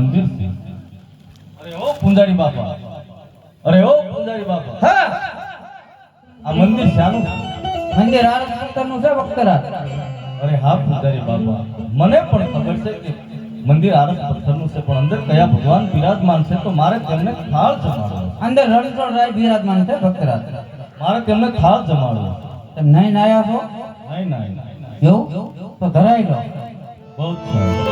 મંદિર છે. અરે ઓ પૂંજારી બાપા, અરે ઓ પૂંજારી બાપા, હા આ મંદિર શાનું? મંદિર આરસપુરનું છે ભક્તરાજ. અરે હા પૂંજારી બાપા, મને પણ ખબર છે કે મંદિર આરસ પથ્થરનું છે, પણ અંદર કયા ભગવાન બિરાજમાન છે તો મારે તેમને થાળ જમાડવો. અંદર રણછોડ રાય બિરાજમાન છે ભક્તરાજ. મારે તેમને થાળ જમાડવો. તમે નહીં આયા છો? નહીં નહીં એવું તો ધરાઈ લો. બહુ સારું.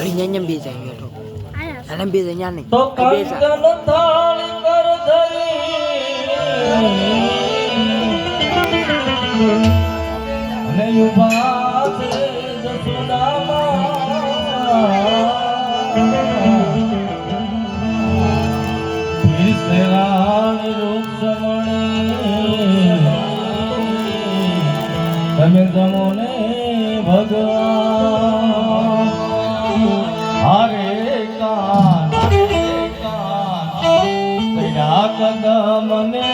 અહીંયા બે જાય બેઠો અને બે જાય નહીં તો બે જાય કંચન થાળી કર ધરી અને યુવા છે જસુદામાં વિસરાણી રૂપસમણી તમે જમો ને ભગવાન. હારે કાન કયા કદમ ને